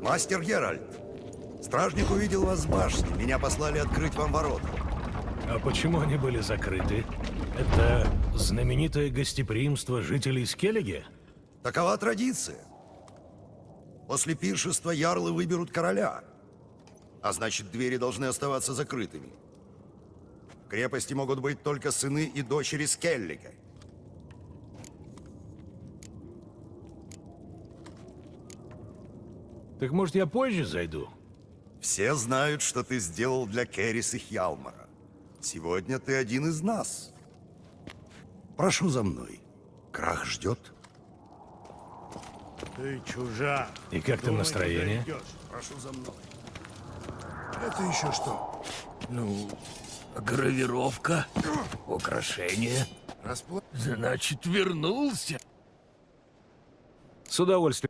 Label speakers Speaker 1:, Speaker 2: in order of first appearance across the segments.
Speaker 1: Мастер Геральт, стражник увидел вас с башни. Меня послали открыть вам ворота.
Speaker 2: А почему они были закрыты? Это знаменитое гостеприимство жителей Скеллиги?
Speaker 1: Такова традиция. После пиршества ярлы выберут короля. А значит, двери должны оставаться закрытыми. В крепости могут быть только сыны и дочери Скеллига.
Speaker 2: Так может, я позже зайду?
Speaker 1: Все знают, что ты сделал для Керрис и Хьялмара. Сегодня ты один из нас. Прошу за мной. Крах ждет.
Speaker 3: Ты чужак.
Speaker 2: И как там настроение?
Speaker 1: Прошу за мной.
Speaker 3: Это еще что?
Speaker 4: Ну, гравировка, украшение. Значит, вернулся.
Speaker 2: С удовольствием.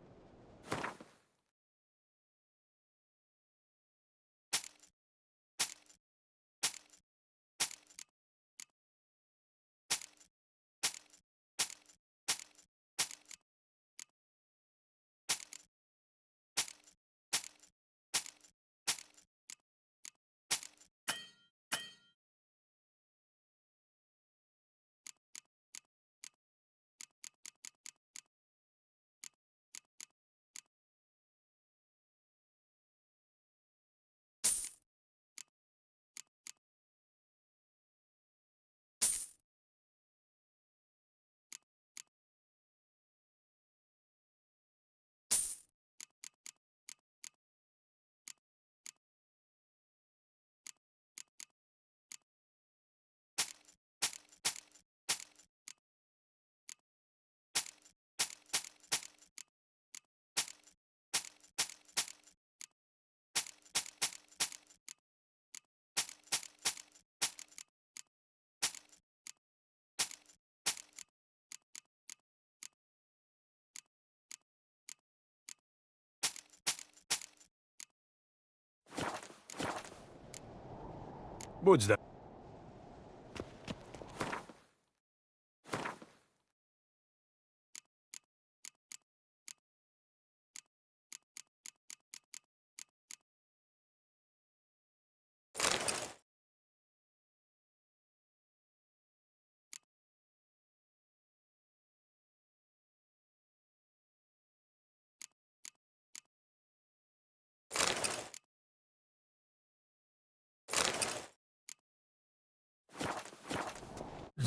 Speaker 2: Будь здоров.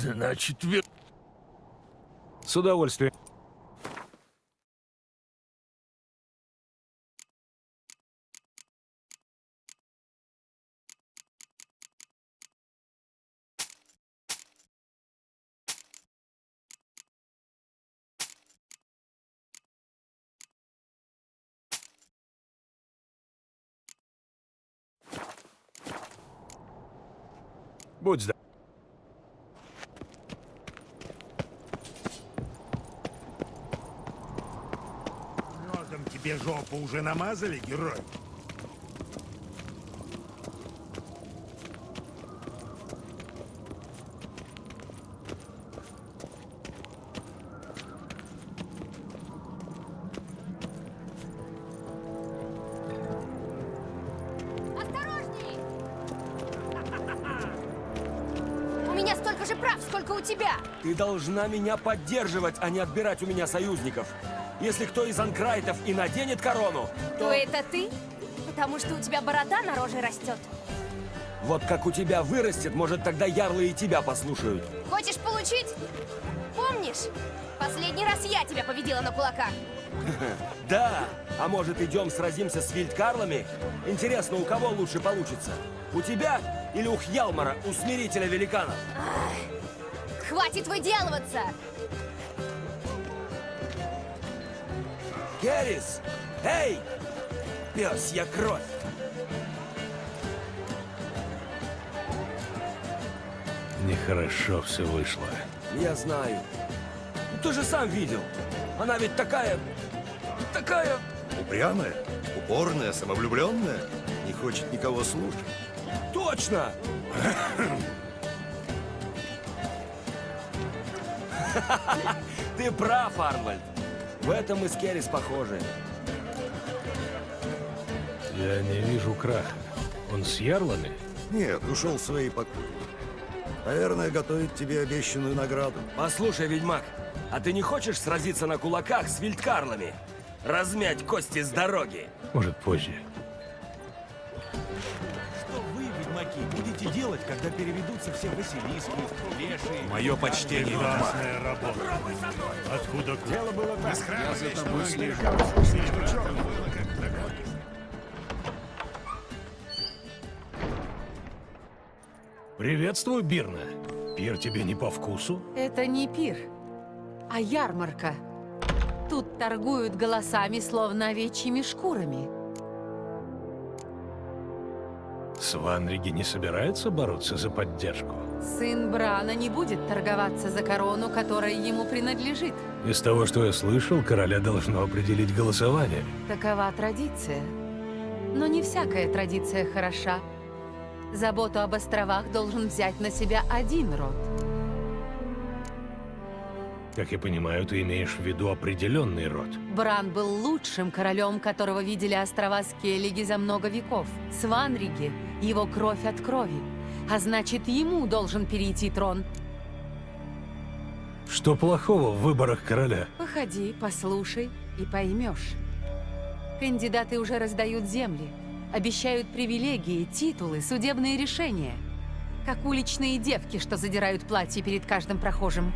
Speaker 4: Значит,
Speaker 2: С удовольствием. Будь здоров.
Speaker 3: Медом тебе жопу уже намазали, герой?
Speaker 5: Осторожней! У меня столько же прав, сколько у тебя!
Speaker 6: Ты должна меня поддерживать, а не отбирать у меня союзников. Если кто из анкрайтов и наденет корону,
Speaker 5: То это ты? Потому что у тебя борода на роже растет.
Speaker 6: вот как у тебя вырастет, может, тогда ярлы и тебя послушают.
Speaker 5: Хочешь получить? Помнишь? Последний раз я тебя победила на кулаках.
Speaker 6: Да, а может, идем сразимся с вильдкарлами? Интересно, у кого лучше получится? У тебя или у Хьялмара, усмирителя великанов?
Speaker 5: Хватит выделываться!
Speaker 6: Керрис! Эй! Пёсья кровь!
Speaker 2: Нехорошо все вышло.
Speaker 6: Я знаю. Ты же сам видел. Она ведь такая...
Speaker 1: Упрямая, упорная, самовлюбленная. Не хочет никого слушать.
Speaker 6: Точно! Ты прав, Арнольд. В этом мы с Керрис похожи.
Speaker 2: Я не вижу Краха. Он с ярлами?
Speaker 1: Нет, ушел в свои покои. Наверное, готовит тебе обещанную награду.
Speaker 6: Послушай, ведьмак, а ты не хочешь сразиться на кулаках с вильдкарлами? Размять кости с дороги?
Speaker 2: Может, позже.
Speaker 7: Что вы, ведьмаки, будете делать, когда переведутся все Василиски, Леши?
Speaker 3: Мое почтение, Прекрасная работа. Откуда дело было так? Я за тобой слежу.
Speaker 2: Приветствую, Бирна. Пир тебе не по вкусу?
Speaker 8: Это не пир, а ярмарка. Тут торгуют голосами, словно овечьими шкурами.
Speaker 2: Сванриги не собирается бороться за поддержку?
Speaker 8: Сын Брана не будет торговаться за корону, которая ему принадлежит.
Speaker 2: Из того, что я слышал, короля должно определить голосование.
Speaker 8: Такова традиция. Но не всякая традиция хороша. Заботу об островах должен взять на себя один род.
Speaker 2: Как я понимаю, ты имеешь в виду определенный род.
Speaker 8: Бран был лучшим королем, которого видели острова Скеллиги за много веков. Сванриги — его кровь от крови. А значит, ему должен перейти трон.
Speaker 2: Что плохого в выборах короля?
Speaker 8: Походи, послушай и поймешь. Кандидаты уже раздают земли, обещают привилегии, титулы, судебные решения. Как уличные девки, что задирают платье перед каждым прохожим.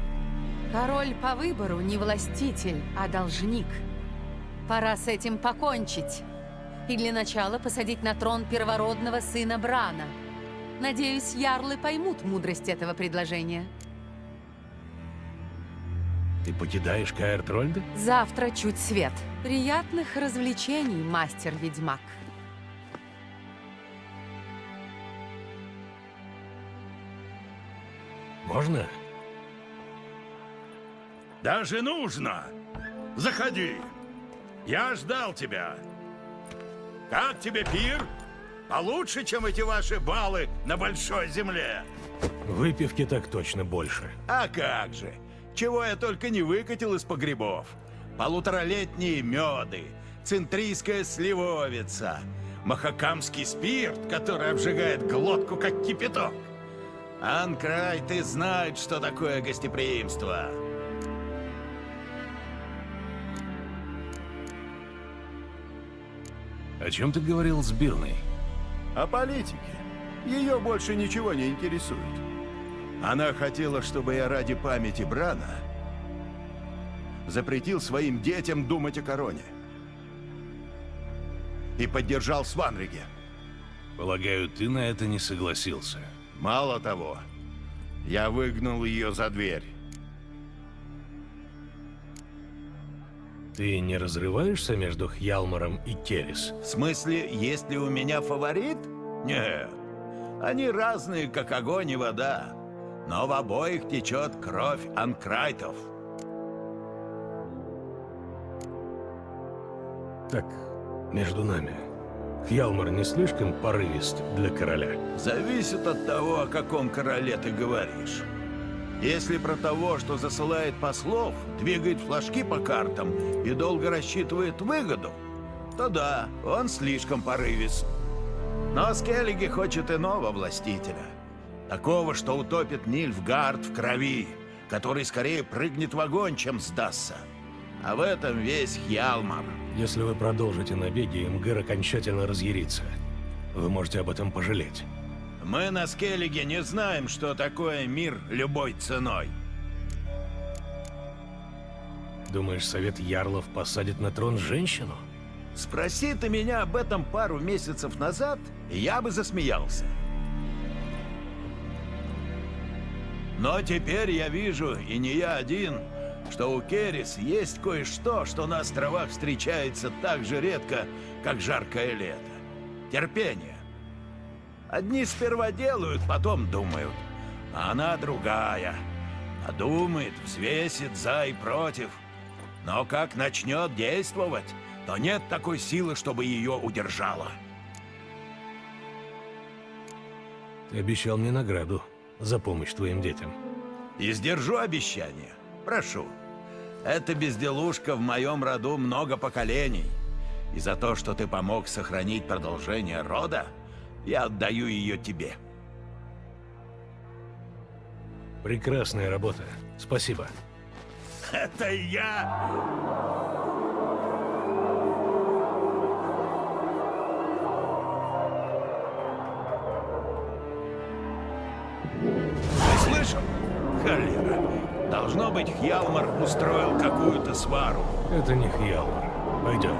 Speaker 8: Король по выбору не властитель, а должник. Пора с этим покончить. И для начала посадить на трон первородного сына Брана. Надеюсь, ярлы поймут мудрость этого предложения.
Speaker 2: Ты покидаешь Каэр-Трольда?
Speaker 8: Завтра чуть свет. Приятных развлечений, мастер-ведьмак.
Speaker 2: Можно?
Speaker 3: Даже нужно. Заходи. Я ждал тебя. Как тебе пир? Получше, чем эти ваши балы на большой земле.
Speaker 2: Выпивки так точно больше.
Speaker 9: А как же! Чего я только не выкатил из погребов. Полуторалетние меды, центрийская сливовица, махакамский спирт, который обжигает глотку, как кипяток. Анкрайты знают, что такое гостеприимство.
Speaker 2: О чем ты говорил с Бирной?
Speaker 9: О политике. Ее больше ничего не интересует. Она хотела, чтобы я ради памяти Брана запретил своим детям думать о короне. И поддержал Сванриги.
Speaker 2: Полагаю, ты на это не согласился.
Speaker 9: Мало того, я выгнал ее за дверь.
Speaker 2: Ты не разрываешься между Хьялмаром и Керрис?
Speaker 9: В смысле, есть ли у меня фаворит? Нет. Они разные, как огонь и вода. Но в обоих течет кровь анкрайтов.
Speaker 2: Так, между нами. Хьялмар не слишком порывист для короля?
Speaker 9: Зависит от того, о каком короле ты говоришь. Если про того, что засылает послов, двигает флажки по картам и долго рассчитывает выгоду, то да, он слишком порывист. Но Скеллиги хочет иного властителя. Такого, что утопит Нильфгард в крови, который скорее прыгнет в огонь, чем сдастся. А в этом весь Хьялмар.
Speaker 2: Если вы продолжите набеги, Имгэр окончательно разъярится. Вы можете об этом пожалеть.
Speaker 9: Мы на Скеллиге не знаем, что такое мир любой ценой.
Speaker 2: Думаешь, Совет Ярлов посадит на трон женщину?
Speaker 9: Спроси ты меня об этом пару месяцев назад, и я бы засмеялся. Но теперь я вижу, и не я один, что у Керрис есть кое-что, что на островах встречается так же редко, как жаркое лето. Терпение. Одни сперва делают, потом думают, а она другая. Подумает, взвесит за и против. Но как начнет действовать, то нет такой силы, чтобы ее удержала.
Speaker 2: Ты обещал мне награду за помощь твоим детям.
Speaker 9: И сдержу обещание. Прошу. Эта безделушка в моем роду много поколений. И за то, что ты помог сохранить продолжение рода, я отдаю ее тебе.
Speaker 2: Прекрасная работа. Спасибо.
Speaker 3: Это я!
Speaker 9: Ты слышал? Холера. Должно быть, Хьялмар устроил какую-то свару.
Speaker 2: Это не Хьялмар. Пойдем.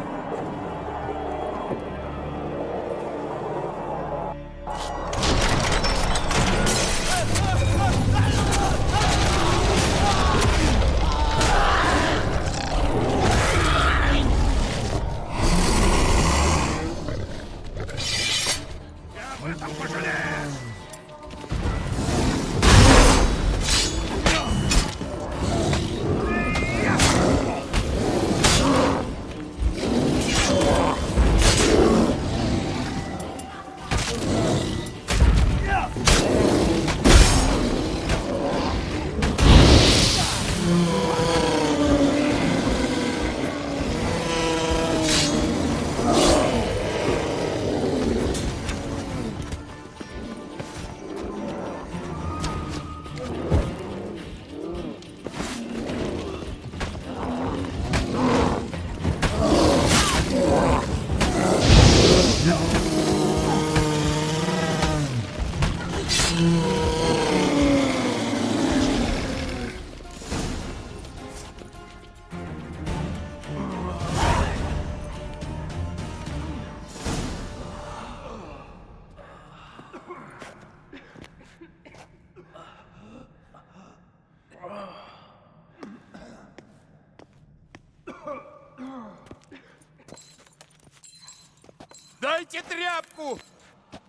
Speaker 6: Дайте тряпку!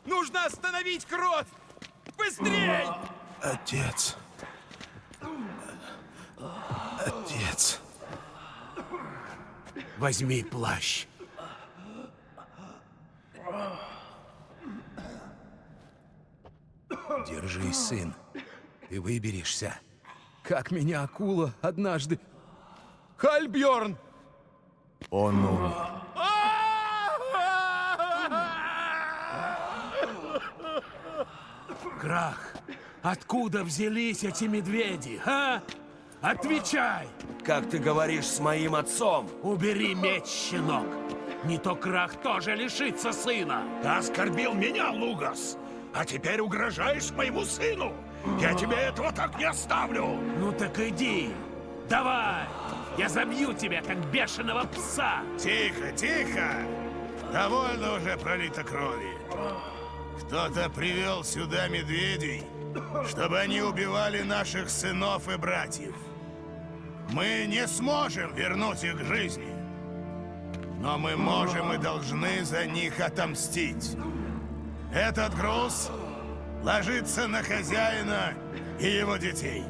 Speaker 6: Нужно остановить кровь! Быстрей!
Speaker 4: Отец. Отец.
Speaker 6: Возьми плащ.
Speaker 4: Держись, сын. Ты выберешься.
Speaker 6: Как меня акула однажды... Хальбьорн!
Speaker 4: Он умер.
Speaker 6: Крах, откуда взялись эти медведи, а? Отвечай!
Speaker 10: Как ты говоришь с моим отцом?
Speaker 6: Убери меч, щенок. Не то Крах тоже лишится сына.
Speaker 3: Ты оскорбил меня, Лугас, а теперь угрожаешь моему сыну. Я тебе этого так не оставлю.
Speaker 6: Ну так иди. Давай. Я забью тебя, как бешеного пса.
Speaker 3: Тихо, тихо. Довольно уже пролито крови. Кто-то привел сюда медведей, чтобы они убивали наших сынов и братьев. Мы не сможем вернуть их к жизни, но мы можем и должны за них отомстить. Этот груз ложится на хозяина и его детей.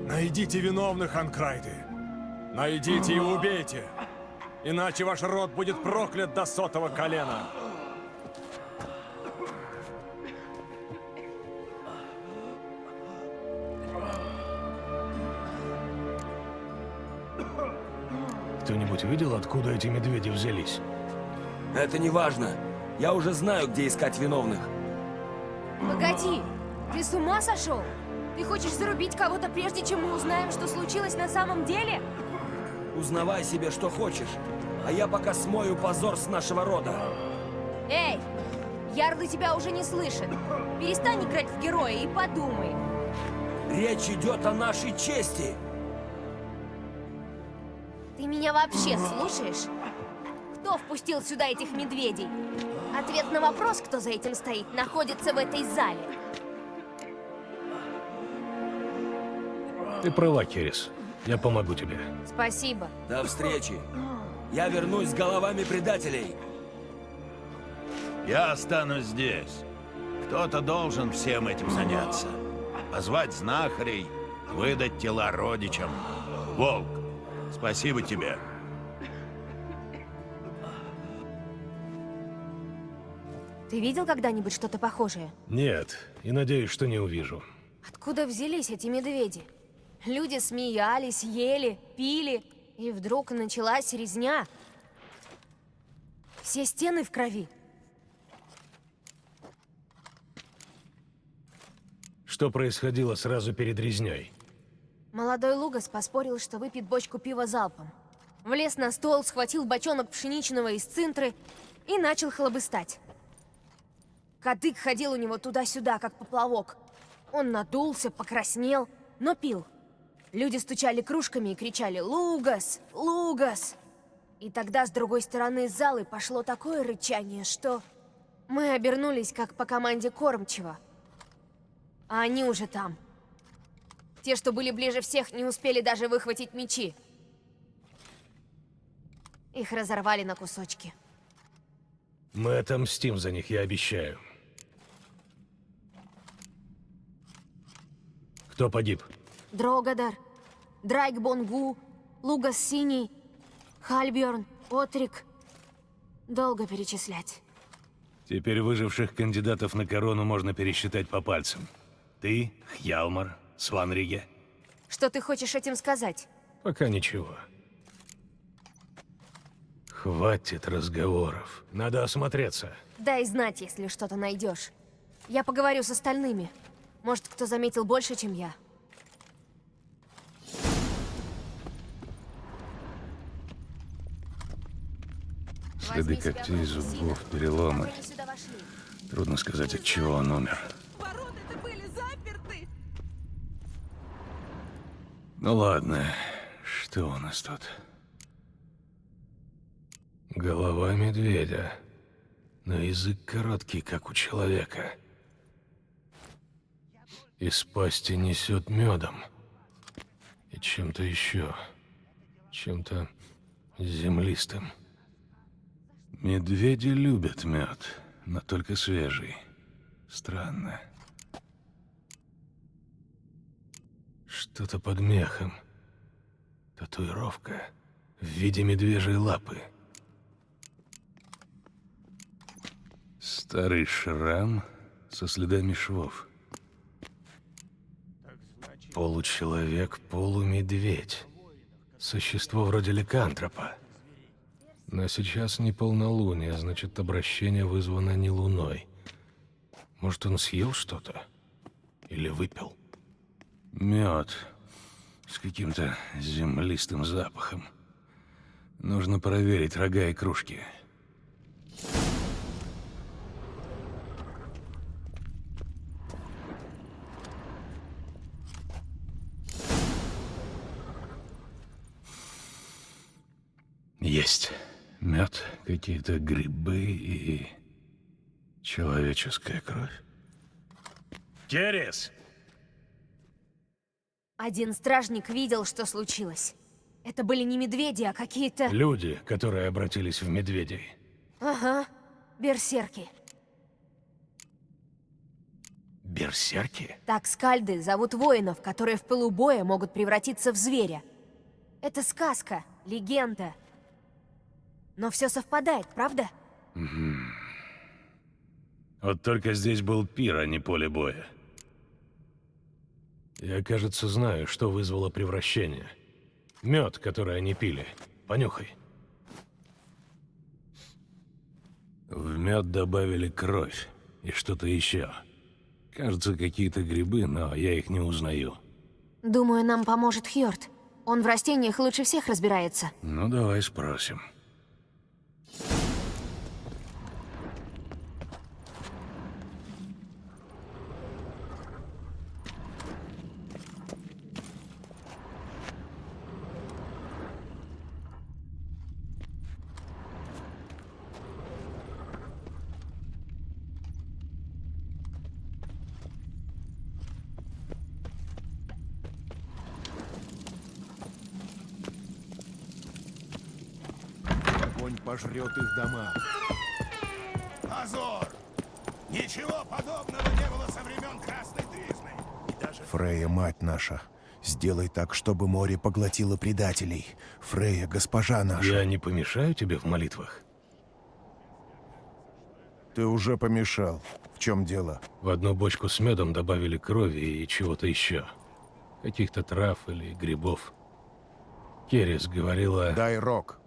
Speaker 11: Найдите виновных, Анкрайты. Найдите и убейте. Иначе ваш род будет проклят до 100-го колена.
Speaker 2: Кто-нибудь видел, откуда эти медведи взялись?
Speaker 10: Это не важно. Я уже знаю, где искать виновных.
Speaker 5: Погоди, ты с ума сошел? Ты хочешь зарубить кого-то, прежде чем мы узнаем, что случилось на самом деле?
Speaker 10: Узнавай себе, что хочешь. А я пока смою позор с нашего рода.
Speaker 5: Эй, Ярлы тебя уже не слышат. Перестань играть в героя и подумай.
Speaker 10: Речь идет о нашей чести.
Speaker 5: Ты меня вообще слушаешь? Кто впустил сюда этих медведей? Ответ на вопрос, кто за этим стоит, находится в этой зале.
Speaker 2: Ты права, Керрис. Я помогу тебе.
Speaker 5: Спасибо.
Speaker 10: До встречи. Я вернусь с головами предателей.
Speaker 9: Я останусь здесь. Кто-то должен всем этим заняться. Позвать знахарей, выдать тела родичам. Волк, спасибо тебе.
Speaker 5: Ты видел когда-нибудь что-то похожее?
Speaker 2: Нет, и надеюсь, что не увижу.
Speaker 5: Откуда взялись эти медведи? Люди смеялись, ели, пили, и вдруг началась резня. Все стены в крови.
Speaker 2: Что происходило сразу перед резней?
Speaker 5: Молодой Лугас поспорил, что выпьет бочку пива залпом. Влез на стол, схватил бочонок пшеничного из цинтры и начал хлобыстать. Кадык ходил у него туда-сюда, как поплавок. Он надулся, покраснел, но пил. Люди стучали кружками и кричали «Лугас! Лугас!». И тогда с другой стороны залы пошло такое рычание, что мы обернулись, как по команде кормчего. А они уже там. Те, что были ближе всех, не успели даже выхватить мечи. Их разорвали на кусочки.
Speaker 2: Мы отомстим за них, я обещаю. Кто погиб?
Speaker 5: Дрогадар, Драйк-Бонгу, Лугас Синий, Хальбьорн, Отрик. Долго перечислять.
Speaker 2: Теперь выживших кандидатов на корону можно пересчитать по пальцам. Ты, Хьялмар, Сванриге.
Speaker 5: Что ты хочешь этим сказать?
Speaker 2: Пока ничего. Хватит разговоров. Надо осмотреться.
Speaker 5: Дай знать, если что-то найдешь. Я поговорю с остальными. Может, кто заметил больше, чем я.
Speaker 2: Следы когтей, зубов, переломы. Трудно сказать, от чего он умер.
Speaker 8: Ворота-то были заперты!
Speaker 2: Ну ладно, что у нас тут? Голова медведя, но язык короткий, как у человека. Из пасти несет медом. И чем-то еще. Чем-то землистым. Медведи любят мед, но только свежий. Странно. Что-то под мехом. Татуировка в виде медвежьей лапы. Старый шрам со следами швов. Получеловек, полумедведь. Существо вроде ликантропа. Но сейчас не полнолуние, значит, обращение вызвано не луной. Может, он съел что-то? Или выпил? Мед с каким-то землистым запахом. Нужно проверить рога и кружки. Есть. Мед, какие-то грибы и человеческая кровь. Керес!
Speaker 5: Один стражник видел, что случилось. Это были не медведи, а какие-то...
Speaker 2: Люди, которые обратились в медведей.
Speaker 5: Ага, берсерки.
Speaker 2: Берсерки?
Speaker 5: Так скальды зовут воинов, которые в пылу боя могут превратиться в зверя. Это сказка, легенда. Но все совпадает, правда?
Speaker 2: Вот только здесь был пир, а не поле боя. Я, кажется, знаю, что вызвало превращение. Мед, который они пили. Понюхай. В мед добавили кровь и что-то еще. Кажется, какие-то грибы, но я их не узнаю.
Speaker 5: Думаю, нам поможет Хьорд. Он в растениях лучше всех разбирается.
Speaker 2: Ну, давай спросим.
Speaker 4: Огонь пожрет их дома.
Speaker 3: Позор! Ничего подобного не было со времен Красной Тризны.
Speaker 4: Фрея, мать наша, сделай так, чтобы море поглотило предателей. Фрея, госпожа наша.
Speaker 2: Я не помешаю тебе в молитвах?
Speaker 4: Ты уже помешал. В чем дело?
Speaker 2: В одну бочку с медом добавили крови и чего-то еще. Каких-то трав или грибов. Керрис говорила...
Speaker 4: Дай рог.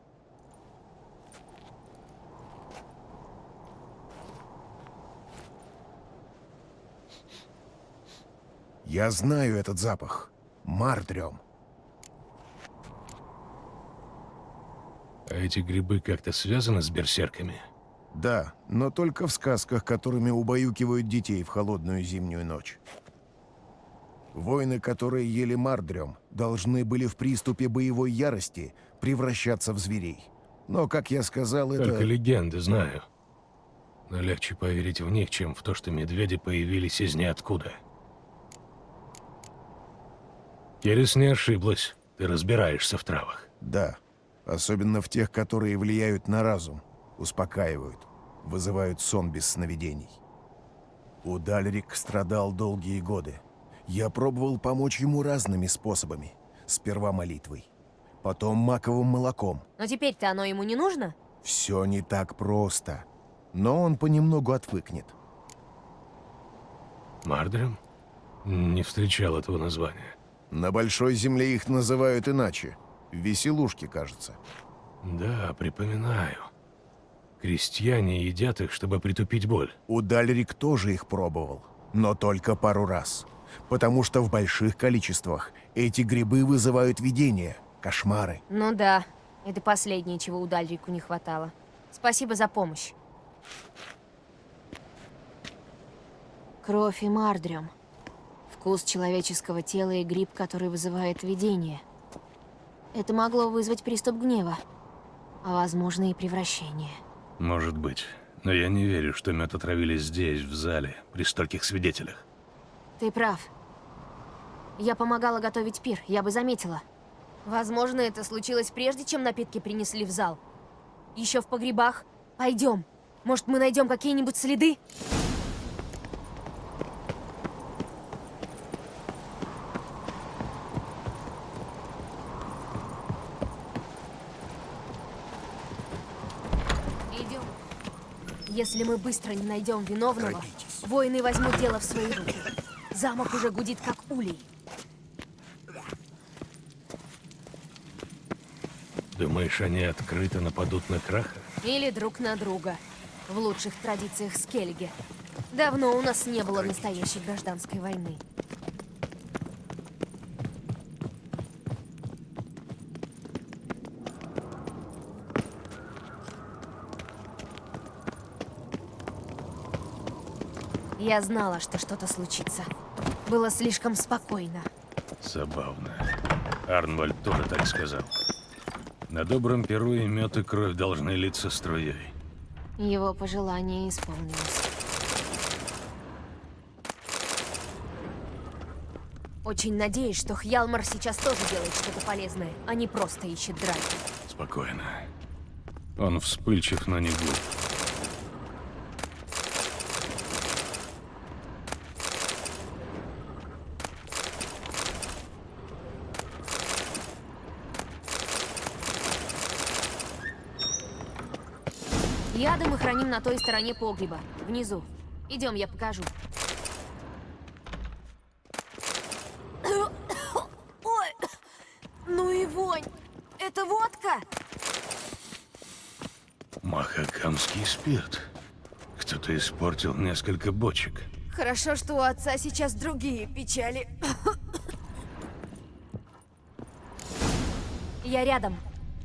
Speaker 4: Я знаю этот запах. Мардрем.
Speaker 2: А эти грибы как-то связаны с берсерками?
Speaker 4: Да, но только в сказках, которыми убаюкивают детей в холодную зимнюю ночь. Воины, которые ели мардрем, должны были в приступе боевой ярости превращаться в зверей. Но, как я сказал, это...
Speaker 2: Только легенды знаю. Но легче поверить в них, чем в то, что медведи появились из ниоткуда. Керрис не ошиблась. Ты разбираешься в травах.
Speaker 4: Да, особенно в тех, которые влияют на разум, успокаивают, вызывают сон без сновидений. Удальрик страдал долгие годы. Я пробовал помочь ему разными способами. Сперва молитвой, потом маковым молоком.
Speaker 5: Но теперь-то оно ему не нужно?
Speaker 4: Все не так просто. Но он понемногу отвыкнет.
Speaker 2: Мардрем? Не встречал этого названия.
Speaker 4: На Большой Земле их называют иначе. Веселушки, кажется.
Speaker 2: Да, припоминаю. Крестьяне едят их, чтобы притупить боль.
Speaker 4: Удальрик тоже их пробовал, но только пару раз. Потому что в больших количествах эти грибы вызывают видения, кошмары.
Speaker 5: Ну да, это последнее, чего Удальрику не хватало. Спасибо за помощь. Кровь и мардрем. Вкус человеческого тела и гриб, который вызывает видение. Это могло вызвать приступ гнева, а возможно и превращение.
Speaker 2: Может быть. Но я не верю, что мед отравили здесь, в зале, при стольких свидетелях.
Speaker 5: Ты прав. Я помогала готовить пир, я бы заметила. Возможно, это случилось прежде, чем напитки принесли в зал. Еще в погребах. Пойдем. Может, мы найдем какие-нибудь следы? Идем. Если мы быстро не найдем виновного, воины возьмут дело в свои руки. Замок уже гудит, как улей.
Speaker 2: Думаешь, они открыто нападут на Краха?
Speaker 5: Или друг на друга. В лучших традициях Скельге. Давно у нас не было настоящей гражданской войны. Я знала, что что-то случится. Было слишком спокойно.
Speaker 2: Забавно. Арнвальд тоже так сказал. На добром перу и мед, и кровь должны литься струей.
Speaker 5: Его пожелание исполнилось. Очень надеюсь, что Хьялмар сейчас тоже делает что-то полезное, а не просто ищет драки.
Speaker 2: Спокойно. Он вспыльчив, но не глуп.
Speaker 5: Яды мы храним на той стороне погреба, внизу. Идем, я покажу. Ой, ну и вонь! Это водка?
Speaker 2: Махакамский спирт. Кто-то испортил несколько бочек.
Speaker 5: Хорошо, что у отца сейчас другие печали. Я рядом.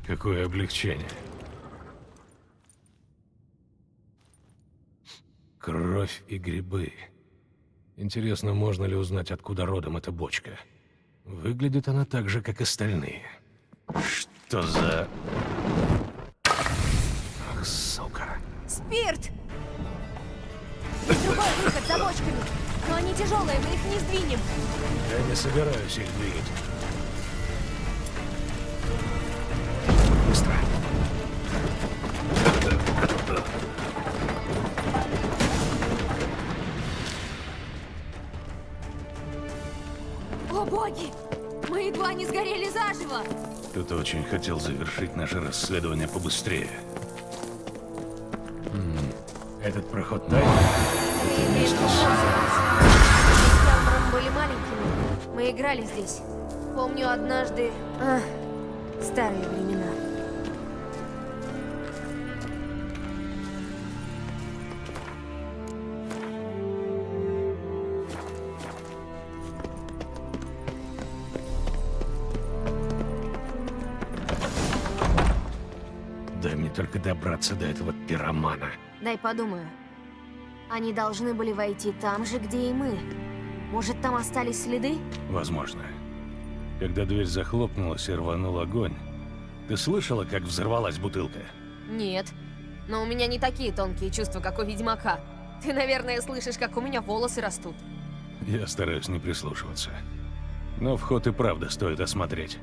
Speaker 2: Какое облегчение. Кровь и грибы. Интересно, можно ли узнать, откуда родом эта бочка? Выглядит она так же, как остальные. Что за... Ах, сука.
Speaker 5: Спирт! Другой выход за бочками. Но они тяжелые, мы их не сдвинем.
Speaker 2: Я не собираюсь их двигать. Быстро.
Speaker 5: О боги! Мы едва не сгорели заживо!
Speaker 2: Кто-то очень хотел завершить наше расследование побыстрее. Этот проход тайный?
Speaker 5: Мы с Ялмаром были маленькими. Мы играли здесь. Помню однажды... старые времена.
Speaker 2: Дай мне только добраться до этого пиромана.
Speaker 5: Дай подумаю. Они должны были войти там же, где и мы. Может, там остались следы?
Speaker 2: Возможно. Когда дверь захлопнулась и рванул огонь, ты слышала, как взорвалась бутылка?
Speaker 5: Нет. Но у меня не такие тонкие чувства, как у ведьмака. Ты, наверное, слышишь, как у меня волосы растут.
Speaker 2: Я стараюсь не прислушиваться. Но вход и правда стоит осмотреть.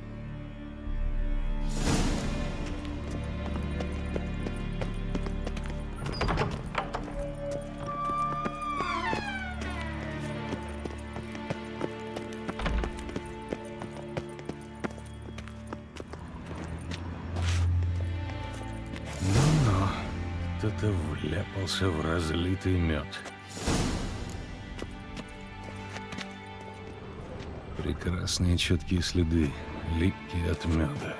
Speaker 2: Ну-ну, кто-то вляпался в разлитый мед. Прекрасные четкие следы, липкие от меда.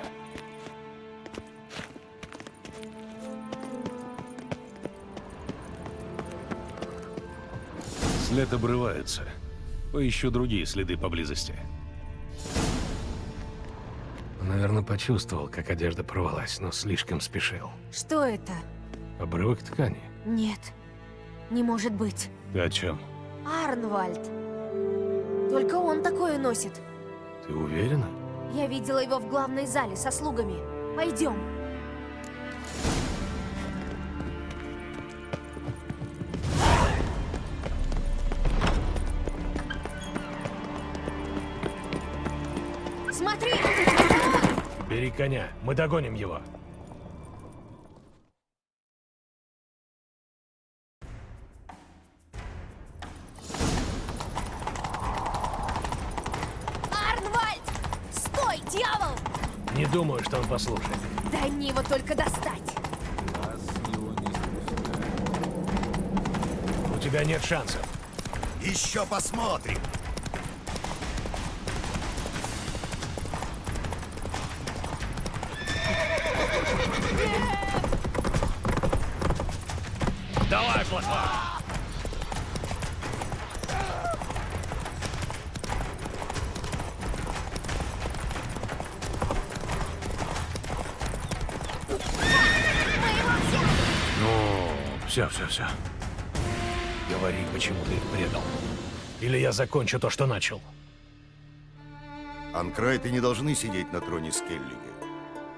Speaker 2: След обрывается. Поищу другие следы поблизости. Наверное, почувствовал, как одежда порвалась, но слишком спешил.
Speaker 5: Что это?
Speaker 2: Обрывок ткани.
Speaker 5: Нет. Не может быть.
Speaker 2: Ты о чем?
Speaker 5: Арнвальд. Только он такое носит.
Speaker 2: Ты уверена?
Speaker 5: Я видела его в главной зале со слугами. Пойдем. Смотри!
Speaker 2: Бери коня, мы догоним его.
Speaker 5: Арнвальд! Стой, дьявол!
Speaker 2: Не думаю, что он послушает.
Speaker 5: Дай мне его только достать.
Speaker 2: У тебя нет шансов.
Speaker 1: Еще посмотрим.
Speaker 2: Давай, плохой! Ну, все. Говори, почему ты их предал. Или я закончу то, что начал.
Speaker 1: Анкрайты не должны сидеть на троне Скеллиги.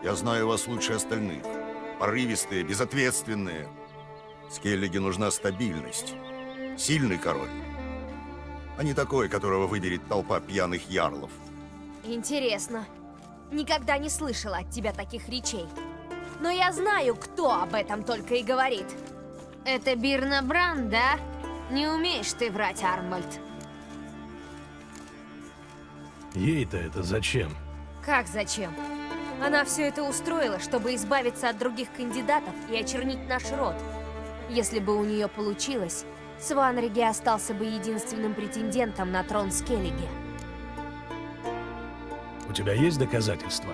Speaker 1: Я знаю вас лучше остальных. Порывистые, безответственные. Скеллиге нужна стабильность. Сильный король. А не такой, которого выберет толпа пьяных ярлов.
Speaker 5: Интересно. Никогда не слышала от тебя таких речей. Но я знаю, кто об этом только и говорит. Это Бирна Бранд, да? Не умеешь ты врать, Арнвальд.
Speaker 2: Ей-то это зачем?
Speaker 5: Как зачем? Она все это устроила, чтобы избавиться от других кандидатов и очернить наш род. Если бы у нее получилось, Сванриги остался бы единственным претендентом на трон Скеллиги.
Speaker 2: У тебя есть доказательства?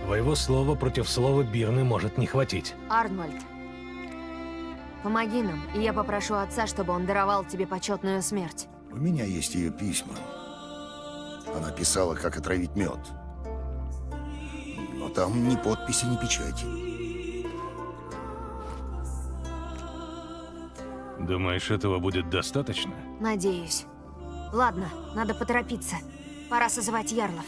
Speaker 2: Твоего слова против слова Бирны может не хватить.
Speaker 5: Арнвальд, помоги нам, и я попрошу отца, чтобы он даровал тебе почетную смерть.
Speaker 1: У меня есть ее письма. Она писала, как отравить мед. Но там ни подписи, ни печати.
Speaker 2: Думаешь, этого будет достаточно?
Speaker 5: Надеюсь. Ладно, надо поторопиться. Пора созывать ярлов.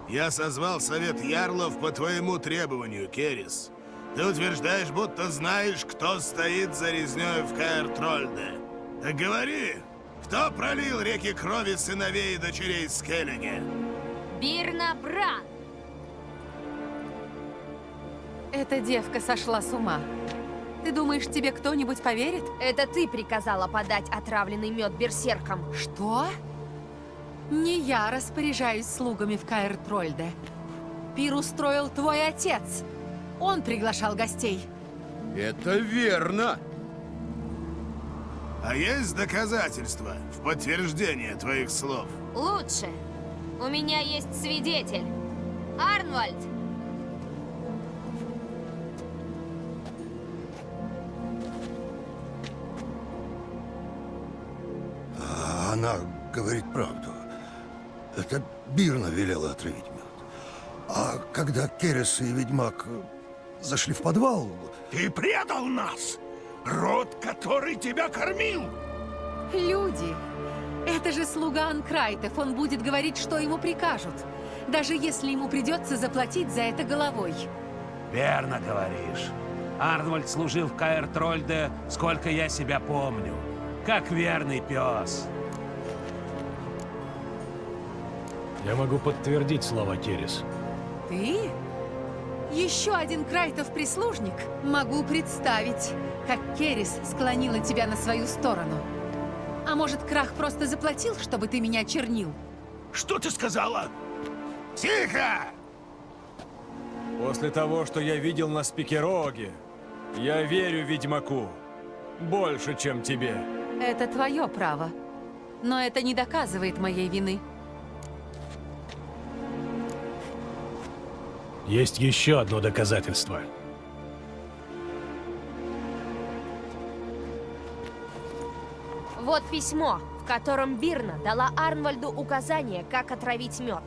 Speaker 3: Я созвал совет ярлов по твоему требованию, Керрис. Ты утверждаешь, будто знаешь, кто стоит за резнёй в Каэр-Трольде. Так говори, кто пролил реки крови сыновей и дочерей Скеллиги?
Speaker 5: Бирна Бранд!
Speaker 8: Эта девка сошла с ума. Ты думаешь, тебе кто-нибудь поверит?
Speaker 5: Это ты приказала подать отравленный мед берсеркам.
Speaker 8: Что? Не я распоряжаюсь слугами в Каэр-Трольде. Пир устроил твой отец. Он приглашал гостей.
Speaker 12: Это верно.
Speaker 3: А есть доказательства в подтверждение твоих слов?
Speaker 5: Лучше. У меня есть свидетель. Арнвальд!
Speaker 1: Она говорит правду. Это Бирна велела отравить мед. А когда Керес и ведьмак зашли в подвал...
Speaker 3: Ты предал нас! Род, который тебя кормил!
Speaker 8: Люди! Это же слуга Анкрайтов. Он будет говорить, что ему прикажут. Даже если ему придется заплатить за это головой.
Speaker 2: Верно говоришь. Арнвальд служил в Каэр-Трольде, сколько я себя помню. Как верный пес. Я могу подтвердить слова Керес.
Speaker 8: Ты? Еще один Крайтов прислужник? Могу представить, как Керес склонила тебя на свою сторону. А может, Крах просто заплатил, чтобы ты меня чернил?
Speaker 3: Что ты сказала? Тихо!
Speaker 11: После того, что я видел на Спикероге, я верю ведьмаку. Больше, чем тебе.
Speaker 8: Это твое право. Но это не доказывает моей вины.
Speaker 2: Есть еще одно доказательство.
Speaker 5: Вот письмо, в котором Бирна дала Арнвальду указание, как отравить мед.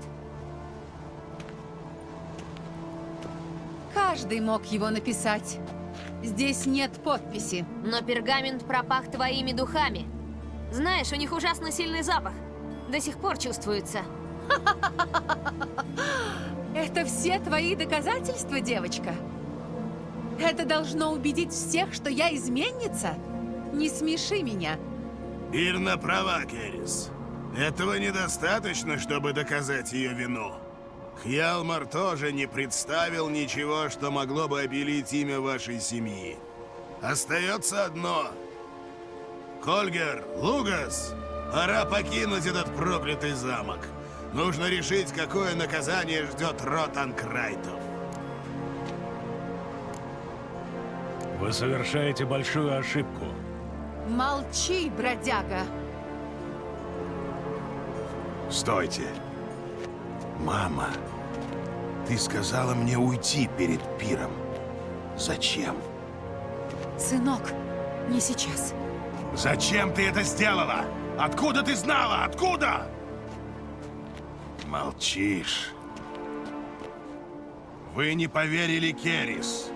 Speaker 8: Каждый мог его написать. Здесь нет подписи.
Speaker 5: Но пергамент пропах твоими духами. Знаешь, у них ужасно сильный запах. До сих пор чувствуется.
Speaker 8: Это все твои доказательства, девочка? Это должно убедить всех, что я изменница? Не смеши меня.
Speaker 3: Бирна права, Керес. Этого недостаточно, чтобы доказать ее вину. Хьялмар тоже не представил ничего, что могло бы обелить имя вашей семьи. Остается одно. Хольгер, Лугас, пора покинуть этот проклятый замок. Нужно решить, какое наказание ждет род Анкрайтов.
Speaker 2: Вы совершаете большую ошибку.
Speaker 8: Молчи, бродяга.
Speaker 3: Стойте. Мама, ты сказала мне уйти перед пиром. Зачем?
Speaker 8: Сынок, не сейчас.
Speaker 3: Зачем ты это сделала? Откуда ты знала? Откуда? Молчишь. Вы не поверили Керис.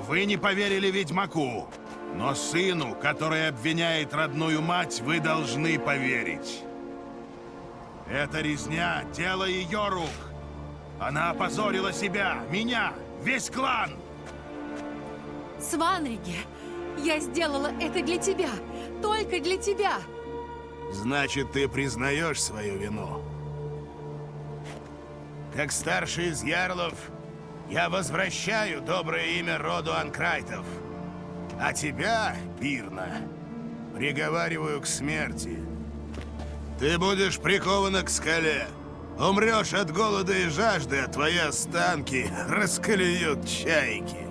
Speaker 3: Вы не поверили ведьмаку. Но сыну, который обвиняет родную мать, вы должны поверить. Это резня, дело ее рук. Она опозорила себя, меня, весь клан.
Speaker 8: Сванриге, я сделала это для тебя. Только для тебя.
Speaker 3: Значит, ты признаешь свою вину. Как старший из ярлов, я возвращаю доброе имя роду Анкрайтов. А тебя, Бирна, приговариваю к смерти. Ты будешь прикована к скале. Умрешь от голода и жажды, а твои останки расколеют чайки.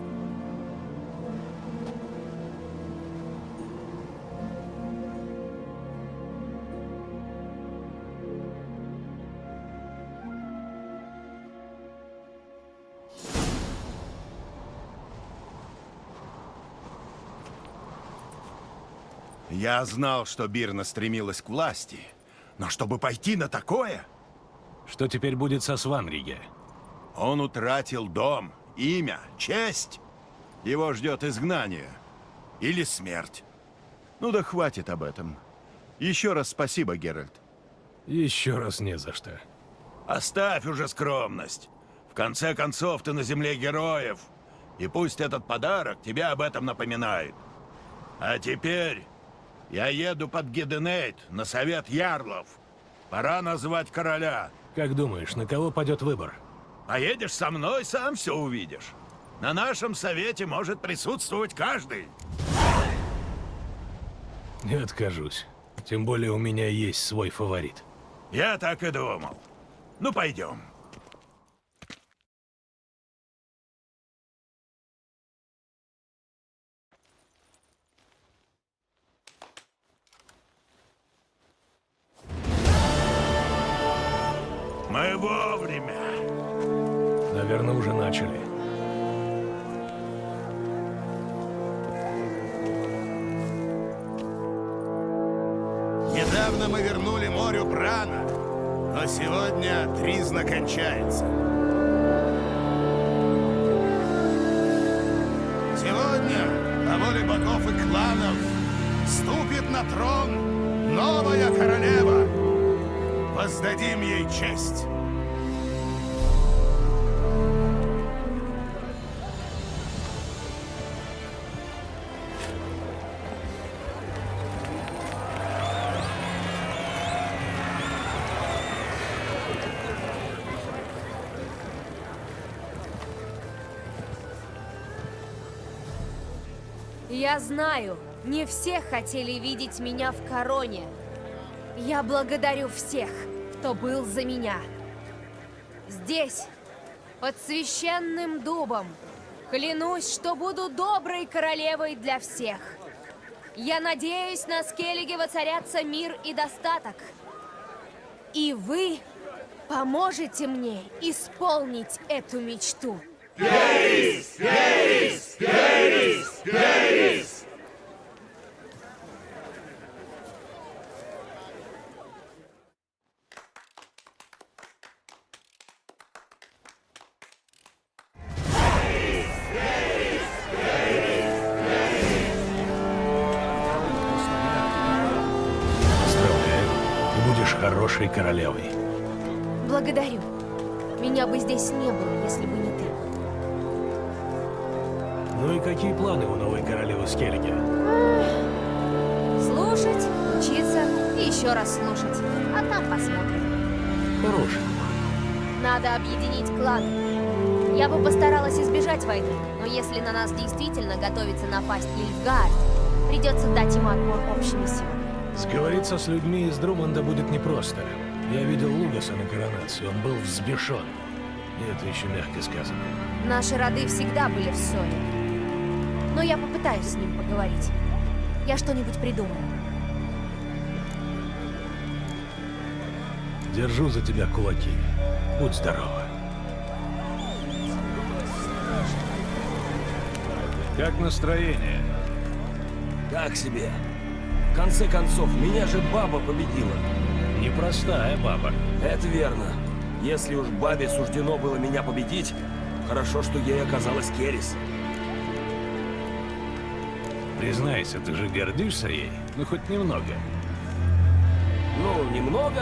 Speaker 12: Я знал, что Бирна стремилась к власти, но чтобы пойти на такое...
Speaker 2: Что теперь будет со Сванриге?
Speaker 12: Он утратил дом, имя, честь. Его ждет изгнание. Или смерть. Ну да хватит об этом. Еще раз спасибо, Геральт.
Speaker 2: Еще раз не за что.
Speaker 9: Оставь уже скромность. В конце концов, ты на земле героев. И пусть этот подарок тебя об этом напоминает. А теперь я еду под Гиденейт на совет ярлов. Пора назвать короля.
Speaker 2: Как думаешь, на кого падет выбор?
Speaker 9: Поедешь со мной, сам все увидишь. На нашем совете может присутствовать каждый.
Speaker 2: Не откажусь. Тем более у меня есть свой фаворит.
Speaker 9: Я так и думал. Ну, пойдем. Мы вовремя.
Speaker 2: Наверное, уже начали.
Speaker 3: Недавно мы вернули морю Брана, но сегодня тризна кончается. Сегодня, по воле богов и кланов, ступит на трон новая королева. Воздадим ей честь.
Speaker 5: Я знаю, не все хотели видеть меня в короне. Я благодарю всех, кто был за меня. Здесь, под священным дубом, клянусь, что буду доброй королевой для всех. Я надеюсь, на Скеллиге воцарятся мир и достаток. И вы поможете мне исполнить эту мечту.
Speaker 3: Герис! Герис! Герис! Герис!
Speaker 2: Поздравляю, ты будешь хорошей королевой.
Speaker 5: Благодарю. Меня бы здесь не было, если бы не ты.
Speaker 2: Ну и какие планы у новой королевы Скеллиги?
Speaker 5: Слушать, учиться и еще раз слушать. А там посмотрим.
Speaker 2: Хороший.
Speaker 5: Надо объединить кланы. Я бы постаралась избежать войны, но если на нас действительно готовится напасть Нильфгаард, придется дать ему отпор общими силами.
Speaker 2: Сговориться с людьми из Друманда будет непросто. Я видел Лугаса на коронации, он был взбешен. И это еще мягко сказано.
Speaker 5: Наши роды всегда были в ссоре. Но я попытаюсь с ним поговорить. Я что-нибудь придумаю.
Speaker 2: Держу за тебя кулаки. Будь здорова. Как настроение?
Speaker 10: Так себе. В конце концов, меня же баба победила.
Speaker 2: Непростая баба.
Speaker 10: Это верно. Если уж бабе суждено было меня победить, хорошо, что ей оказалась Керрис.
Speaker 2: Признайся, ты же гордишься ей? Ну, хоть немного.
Speaker 10: Ну, немного,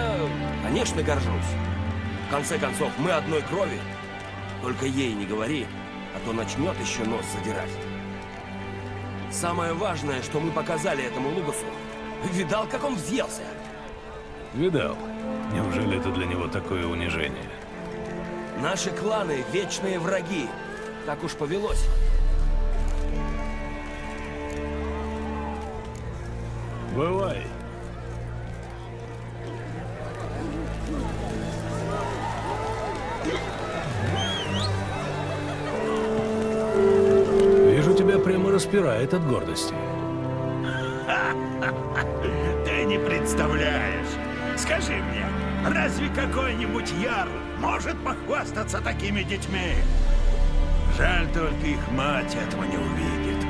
Speaker 10: конечно, горжусь. В конце концов, мы одной крови. Только ей не говори, а то начнет еще нос задирать. Самое важное, что мы показали этому Лугасу. Видал, как он взъелся?
Speaker 2: Видал. Неужели это для него такое унижение?
Speaker 10: Наши кланы — вечные враги. Так уж повелось.
Speaker 2: Бывай. Вижу, тебя прямо распирает от гордости.
Speaker 9: Ты не представляешь. Скажи мне, разве какой-нибудь ярл может похвастаться такими детьми? Жаль, только их мать этого не увидит.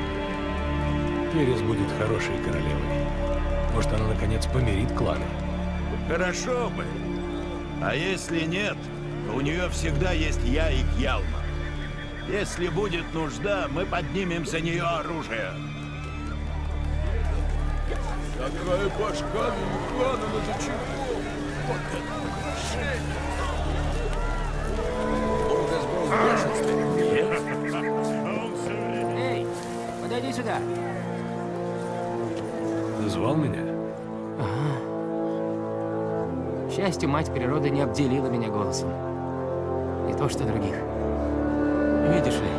Speaker 2: Керрис будет хорошей королевой. Может, она, наконец, помирит кланы.
Speaker 9: Хорошо бы. А если нет, то у нее всегда есть я и Хьялмар. Если будет нужда, мы поднимем за нее оружие.
Speaker 11: Какая башка Нильфгаана, ну за чего? Вот это украшение!
Speaker 13: Эй, подойди сюда.
Speaker 2: Ты звал меня?
Speaker 13: Ага. К счастью, мать природа не обделила меня голосом. Не то что других. Видишь ли,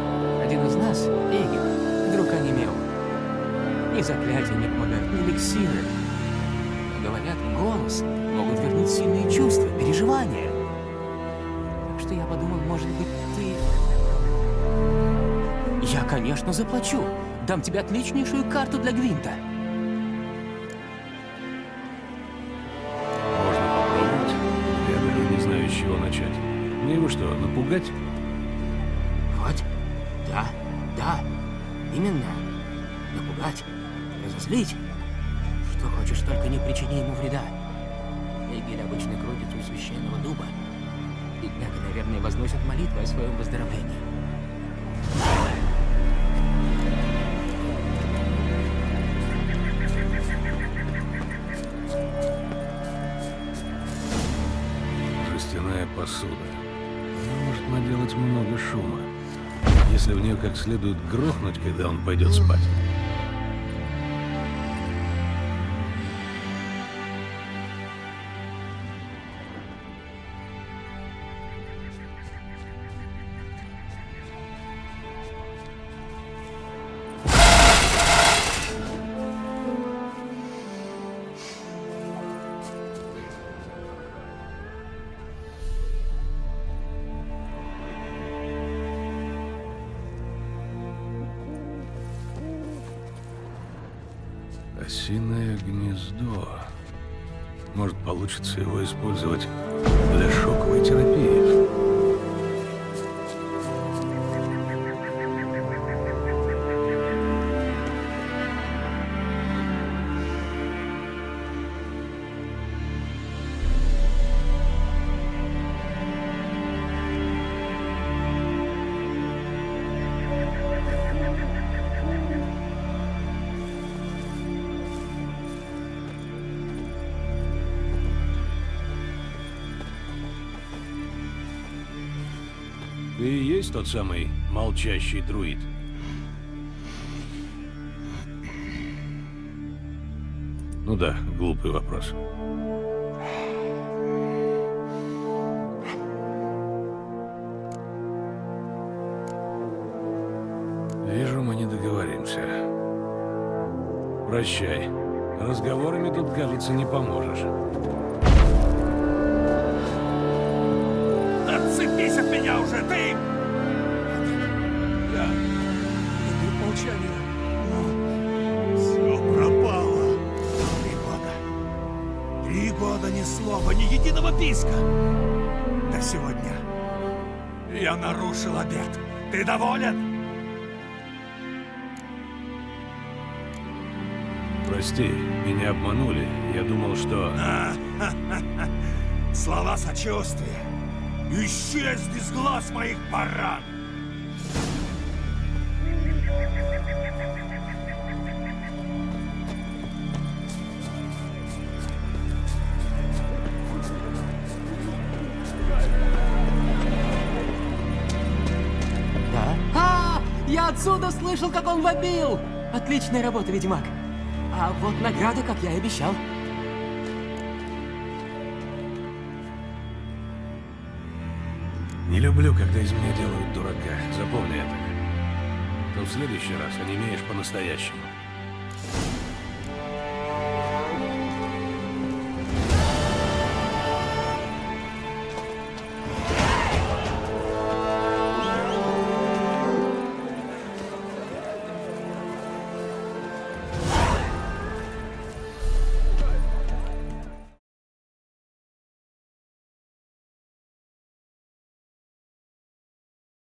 Speaker 13: один из нас, Эгин, вдруг онемел. Ни заклятия не помогают, ни эликсиры. говорят, голос могут вернуть сильные чувства, переживания. Так что я подумал, может быть, ты... Я, конечно, заплачу. Дам тебе отличнейшую карту для Гвинта.
Speaker 2: Можно попробовать. Я даже не знаю, с чего начать. Мне его что, напугать?
Speaker 13: Вот. Да. Именно. Напугать. Разозлить. Что хочешь, только не причини ему вреда. Эгель обычно крутится у священного дуба. Бедняга, наверное, возносит молитвы о своем выздоровлении.
Speaker 2: Жестяная посуда. Она может наделать много шума, если в нее как следует грохнуть, когда он пойдет спать. Осиное гнездо. Может, получится его использовать для шоковой терапии. Ты и есть тот самый молчащий друид? Ну да, глупый вопрос. Вижу, мы не договоримся. Прощай. Разговорами тут, кажется, не поможешь.
Speaker 3: Отцепись от меня уже, ты! Я иду к молчанию, но все пропало. 3 года. 3 года ни слова, ни единого писка. До сегодня я нарушил обет. Ты доволен?
Speaker 2: Прости, меня обманули. Я думал, что...
Speaker 3: Слова сочувствия. Исчезни с глаз моих, баран!
Speaker 13: Да? Я отсюда слышал, как он вопил! Отличная работа, ведьмак. А вот награда, как я и обещал.
Speaker 2: Не люблю, когда из меня делают дурака. Запомни это. Но в следующий раз онемеешь по-настоящему.